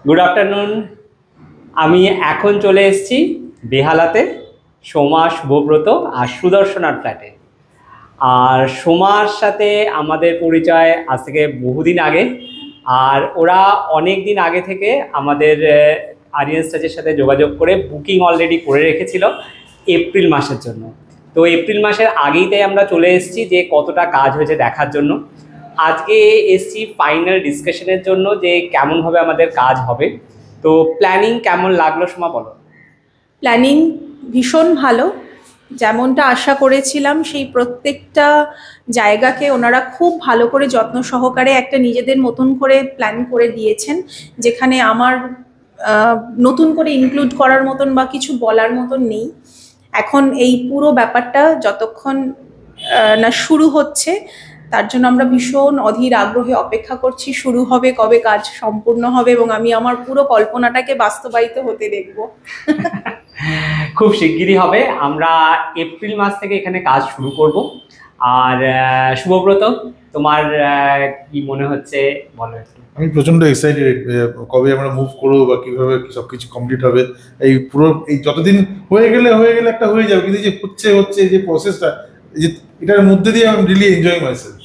Good afternoon. আমি এখন চলে এসেছি বেহালাতে সোমা, শুভব্রত আর সুদর্শনার ফ্ল্যাটে। আর সোমার সাথে আমাদের পরিচয় আজ থেকে বহুদিন আগে, আর ওরা অনেক দিন আগে থেকে আমাদের আরিয়ান স্টাচের সাথে যোগাযোগ করে বুকিং অলরেডি করে রেখেছিল এপ্রিল মাসের জন্য। তো এপ্রিল মাসের আগেই তাই আমরা চলে এসেছি যে কতটা কাজ হয়েছে দেখার জন্য। আজকে এসছি ফাইনাল ডিসকাশনের জন্য যে কেমনভাবে আমাদের কাজ হবে। তো প্ল্যানিং কেমন লাগলো সোমা, বলো। প্ল্যানিং ভীষণ ভালো, যেমনটা আশা করেছিলাম সেই প্রত্যেকটা জায়গাকে ওনারা খুব ভালো করে যত্ন সহকারে একটা নিজেদের মতন করে প্ল্যান করে দিয়েছেন, যেখানে আমার নতুন করে ইনক্লুড করার মতন বা কিছু বলার মতন নেই। এখন এই পুরো ব্যাপারটা যতক্ষণ না শুরু হচ্ছে তার জন্য আমরা ভীষণ অধীর আগ্রহে অপেক্ষা করছি শুরু হবে কবে, কাজ সম্পূর্ণ হবে, এবং আমি আমার পুরো কল্পনাটাকে বাস্তবায়িত হতে দেখব। খুব শিগগিরই হবে। আমরা এপ্রিল মাস থেকে এখানে কাজ শুরু করব। আর শুভব্রত, তোমার কি মনে হচ্ছে বলো একটু। আমি প্রচন্ড এক্সাইটেড, কবে আমরা মুভ করবো বা কিভাবে সবকিছু কমপ্লিট হবে। এই পুরো এই যতদিন হয়ে গেলে একটা হয়ে যাবে, কিন্তু যে হচ্ছে যে প্রসেসটা, যে এটার মধ্যে দিয়ে আমি রিয়েলি এনজয় মাইসেলফ।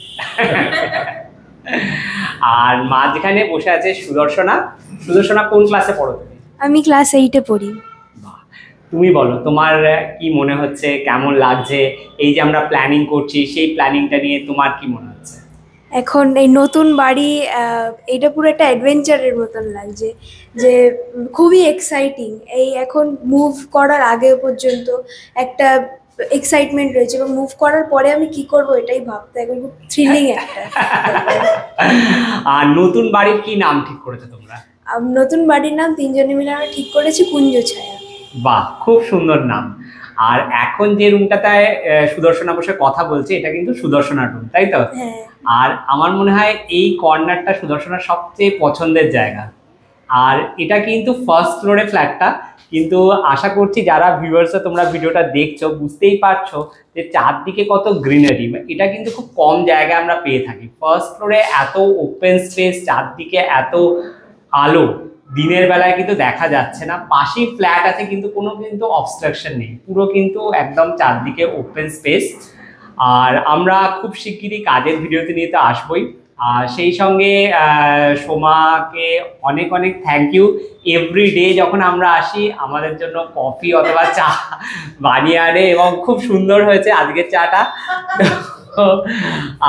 আর মাঝখানে বসে আছে সুদর্শনা। সুদর্শনা কোন ক্লাসে পড়ো তুমি? আমি ক্লাস 8-এ পড়ি। তুমি বলো, তোমার কি মনে হচ্ছে, কেমন লাগছে এই যে আমরা প্ল্যানিং করছি, সেই প্ল্যানিংটা নিয়ে তোমার কি মনে হচ্ছে? এখন এই নতুন বাড়ি, এটা পুরো একটা অ্যাডভেঞ্চারের মতন লাগছে, যে খুবই এক্সাইটিং। এই এখন মুভ করার আগে পর্যন্ত একটা এক্সাইটমেন্ট রয়েছে, এবং মুভ করার পরে আমি কি করব এটাই ভাবতে এখন খুব থ্রিলিং একটা। আর নতুন বাড়ির কি নাম ঠিক করেছো তোমরা? নতুন বাড়ির নাম তিনজনে মিলে আমরা ঠিক করেছি কুঞ্জ ছায়া। বাহ, খুব সুন্দর নাম। আর এখন যে রুমটাতে সুদর্শনা বসে কথা বলছে, এটা কিন্তু সুদর্শনার রুম, তাই তো? হ্যাঁ। আর আমার মনে হয় এই কর্নারটা সুদর্শনার সবচেয়ে পছন্দের জায়গা। আর এটা কিন্তু ফার্স্ট ফ্লোরে ফ্ল্যাটটা, কিন্তু আশা করছি যারা ভিউয়ার্সরা তোমরা ভিডিওটা দেখছো বুঝতেই পারছো যে চারদিকে কত গ্রিনারি। এটা কিন্তু খুব কম জায়গায় আমরা পেয়ে থাকি। ফার্স্ট ফ্লোরে এত ওপেন স্পেস, চারদিকে এত আলো, দিনের বেলায় কিন্তু দেখা যাচ্ছে না। পাশেই ফ্ল্যাট আছে কিন্তু কোনো কিন্তু অবস্ট্রাকশন নেই, পুরো কিন্তু একদম চারদিকে ওপেন স্পেস। আর আমরা খুব শিগগিরই কাজের ভিডিওতে নিয়ে তো আসবোই। আর সেই সঙ্গে সোমাকে অনেক অনেক থ্যাংক ইউ। এভরিডে যখন আমরা আসি আমাদের জন্য কফি অথবা চা বানিয়ে আনে, এবং খুব সুন্দর হয়েছে আজকের চাটা।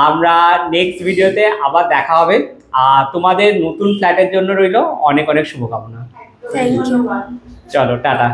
আমরা নেক্সট ভিডিওতে আবার দেখা হবে। আর তোমাদের নতুন ফ্ল্যাটের জন্য রইল অনেক অনেক শুভকামনা। Thank you. চলো, টাটা।